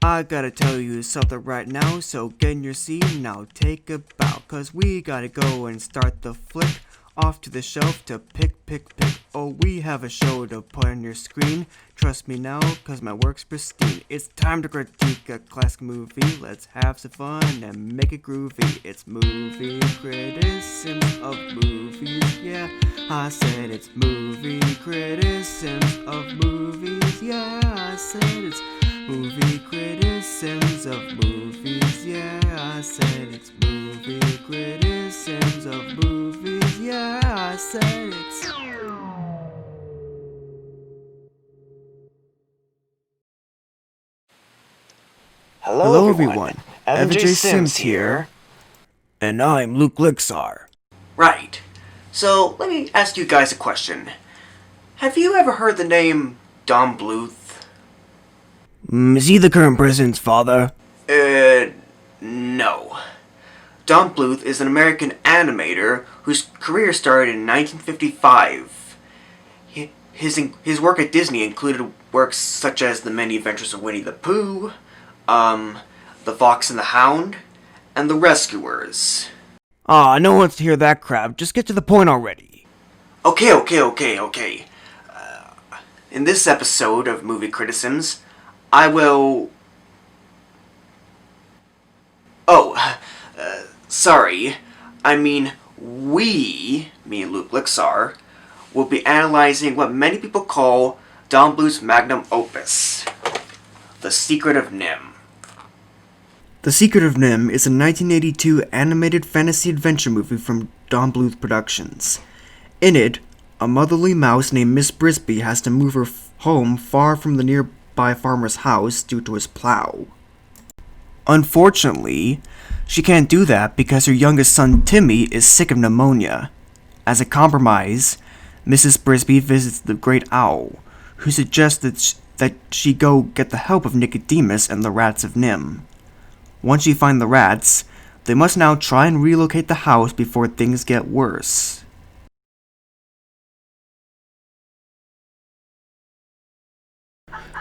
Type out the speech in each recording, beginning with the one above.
I gotta tell you something right now, so get in your seat and now take a bow, cause we gotta go and start the flick. Off to the shelf to pick. Oh, we have a show to put on your screen. Trust me now, cause my work's pristine. It's time to critique a classic movie. Let's have some fun and make it groovy. It's movie criticisms of movies, yeah. I said it's movie criticisms of movies, yeah. I said it's movie criticisms of movies, yeah. I said it's movie criticisms of movies, yeah. I said it's... Hello everyone. Evan&AudreyS here. And I'm Luke Lixar. Right. So, let me ask you guys a question. Have you ever heard the name Don Bluth? Is he the current president's father? No. Don Bluth is an American animator whose career started in 1955. His work at Disney included works such as The Many Adventures of Winnie the Pooh, The Fox and the Hound, and The Rescuers. Aw, no one wants to hear that crap. Just get to the point already. Okay. In this episode of Movie Criticisms, I will... sorry. I mean, me and Luke Lixar, will be analyzing what many people call Don Bluth's magnum opus, The Secret of NIMH. The Secret of NIMH is a 1982 animated fantasy adventure movie from Don Bluth Productions. In it, a motherly mouse named Miss Brisby has to move her home far from the nearby farmer's house due to his plow. Unfortunately, she can't do that because her youngest son Timmy is sick of pneumonia. As a compromise, Mrs. Brisby visits the Great Owl, who suggests that she go get the help of Nicodemus and the rats of NIMH. Once she finds the rats, they must now try and relocate the house before things get worse.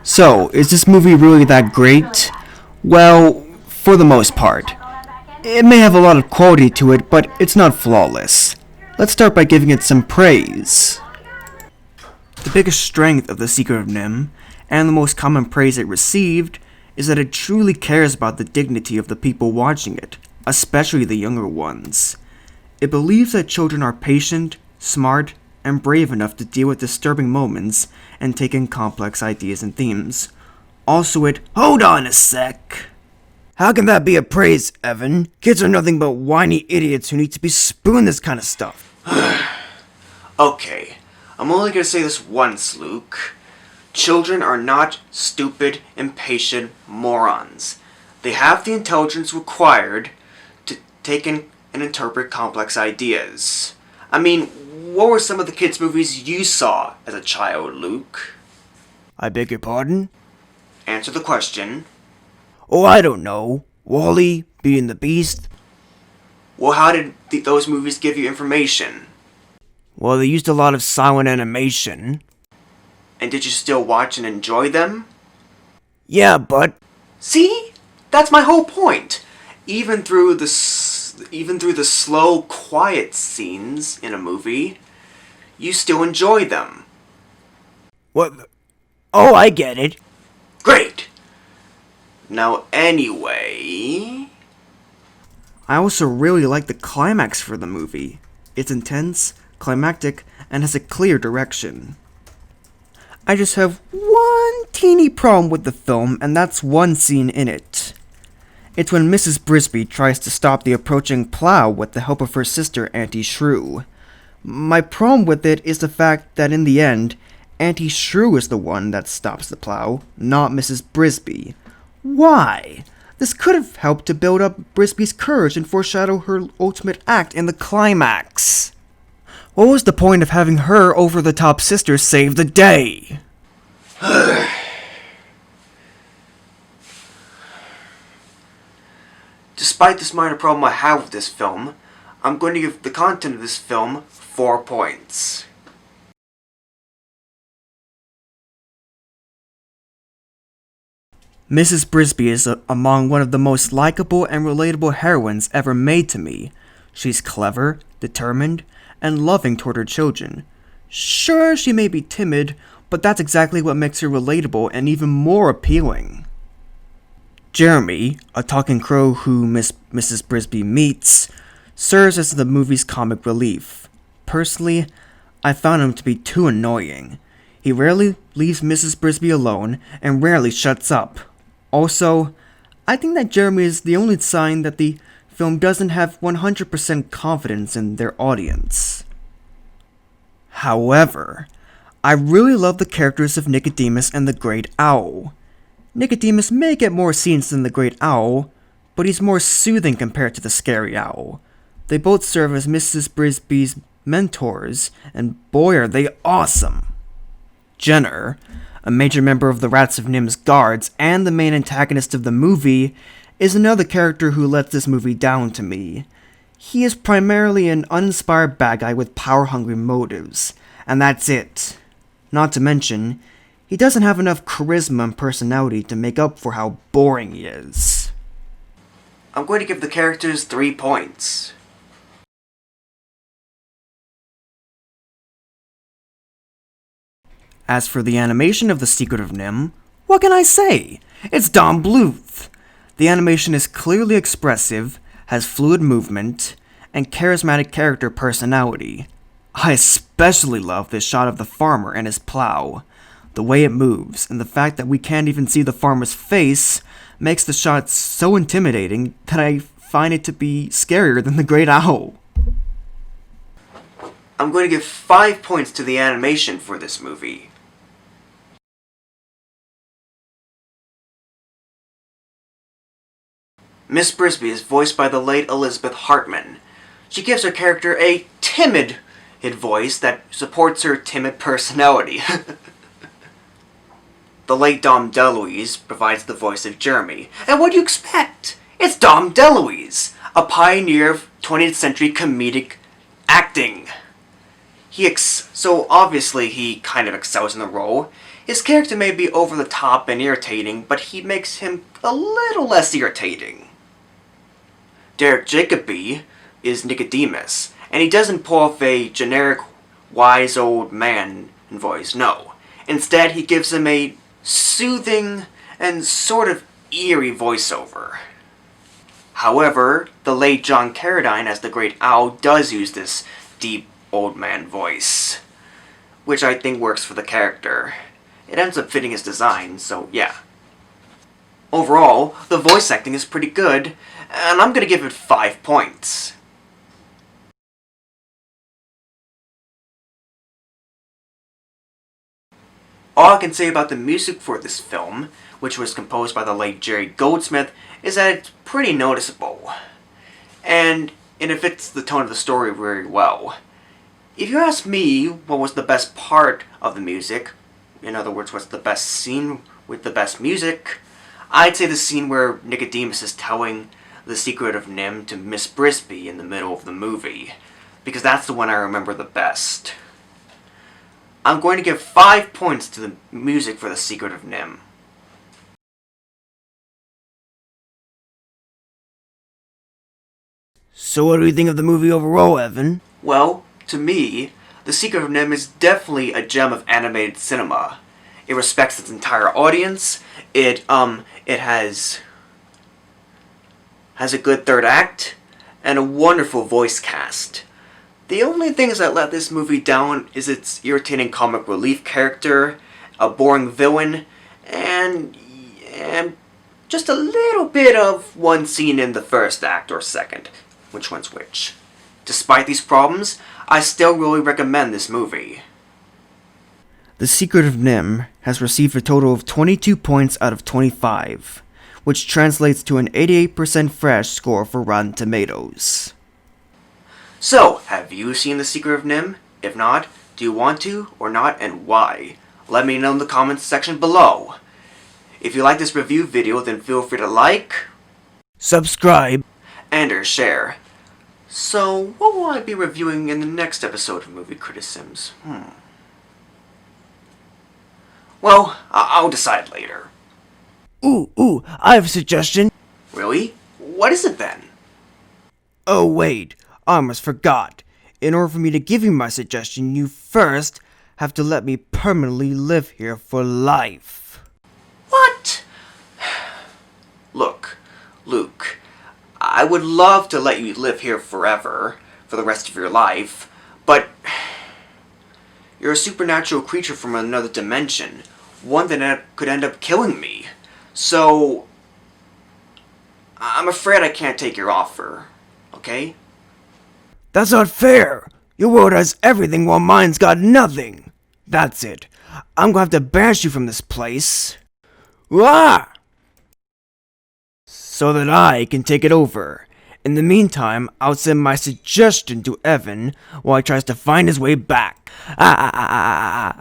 So, is this movie really that great? Well, for the most part. It may have a lot of quality to it, but it's not flawless. Let's start by giving it some praise. The biggest strength of The Secret of NIMH, and the most common praise it received, is that it truly cares about the dignity of the people watching it, especially the younger ones. It believes that children are patient, smart, and brave enough to deal with disturbing moments and take in complex ideas and themes. Also hold on a sec. How can that be a praise, Evan? Kids are nothing but whiny idiots who need to be spooned this kind of stuff. Okay, I'm only gonna say this once, Luke. Children are not stupid, impatient morons. They have the intelligence required to take in and interpret complex ideas. I mean, what were some of the kids' movies you saw as a child, Luke? I beg your pardon? Answer the question. Oh, I don't know. Wall-E, Beauty and the Beast. Well, how did those movies give you information? Well, they used a lot of silent animation. And did you still watch and enjoy them? Yeah, but... See? That's my whole point. Even through the slow, quiet scenes in a movie, you still enjoy them. What? Oh, I get it. Great! Now, anyway... I also really like the climax for the movie. It's intense, climactic, and has a clear direction. I just have one teeny problem with the film, and that's one scene in it. It's when Mrs. Brisby tries to stop the approaching plow with the help of her sister, Auntie Shrew. My problem with it is the fact that in the end, Auntie Shrew is the one that stops the plow, not Mrs. Brisby. Why? This could have helped to build up Brisby's courage and foreshadow her ultimate act in the climax. What was the point of having her over-the-top sister save the day? Despite this minor problem I have with this film, I'm going to give the content of this film 4 points. Mrs. Brisby is among one of the most likable and relatable heroines ever made to me. She's clever, determined, and loving toward her children. Sure, she may be timid, but that's exactly what makes her relatable and even more appealing. Jeremy, a talking crow who Mrs. Brisby meets, serves as the movie's comic relief. Personally, I found him to be too annoying. He rarely leaves Mrs. Brisby alone and rarely shuts up. Also, I think that Jeremy is the only sign that the film doesn't have 100% confidence in their audience. However, I really love the characters of Nicodemus and the Great Owl. Nicodemus may get more scenes than the Great Owl, but he's more soothing compared to the Scary Owl. They both serve as Mrs. Brisby's mentors, and boy are they awesome! Jenner, a major member of the Rats of NIMH's guards and the main antagonist of the movie, is another character who lets this movie down to me. He is primarily an uninspired bad guy with power-hungry motives, and that's it. Not to mention, he doesn't have enough charisma and personality to make up for how boring he is. I'm going to give the characters 3 points. As for the animation of The Secret of NIMH, what can I say? It's Don Bluth! The animation is clearly expressive, has fluid movement, and charismatic character personality. I especially love this shot of the farmer and his plow. The way it moves, and the fact that we can't even see the farmer's face, makes the shot so intimidating that I find it to be scarier than the Great Owl. I'm going to give 5 points to the animation for this movie. Miss Brisby is voiced by the late Elizabeth Hartman. She gives her character a timid voice that supports her timid personality. The late Dom DeLuise provides the voice of Jeremy. And what do you expect? It's Dom DeLuise, a pioneer of 20th century comedic acting. So obviously he kind of excels in the role. His character may be over the top and irritating, but he makes him a little less irritating. Derek Jacobi is Nicodemus, and he doesn't pull off a generic wise old man voice, no. Instead, he gives him a soothing and sort of eerie voiceover. However, the late John Carradine as the Great Owl does use this deep old man voice, which I think works for the character. It ends up fitting his design, so yeah. Overall, the voice acting is pretty good, and I'm gonna give it 5 points. All I can say about the music for this film, which was composed by the late Jerry Goldsmith, is that it's pretty noticeable. And it fits the tone of the story very well. If you ask me what was the best part of the music, in other words, what's the best scene with the best music, I'd say the scene where Nicodemus is telling the secret of NIMH to Miss Brisby in the middle of the movie, because that's the one I remember the best. I'm going to give 5 points to the music for the secret of NIMH. So what do you think of the movie overall, Evan? Well, to me, The Secret of NIMH is definitely a gem of animated cinema. It respects its entire audience. It has a good third act and a wonderful voice cast. The only things that let this movie down is its irritating comic relief character, a boring villain, and just a little bit of one scene in the first act or second. Which one's which? Despite these problems, I still really recommend this movie. The Secret of NIMH has received a total of 22 points out of 25, which translates to an 88% fresh score for Rotten Tomatoes. So, have you seen The Secret of NIMH? If not, do you want to or not, and why? Let me know in the comments section below. If you like this review video, then feel free to like, subscribe, and or share. So, what will I be reviewing in the next episode of Movie Critisims? Well, I'll decide later. Ooh, I have a suggestion. Really? What is it then? Oh, wait, I almost forgot. In order for me to give you my suggestion, you first have to let me permanently live here for life. What? Look, Luke, I would love to let you live here forever, for the rest of your life, but you're a supernatural creature from another dimension, one that could end up killing me. So, I'm afraid I can't take your offer, okay? That's not fair. Your world has everything while mine's got nothing. That's it. I'm gonna have to banish you from this place. Ah! So that I can take it over. In the meantime, I'll send my suggestion to Evan while he tries to find his way back. Ah!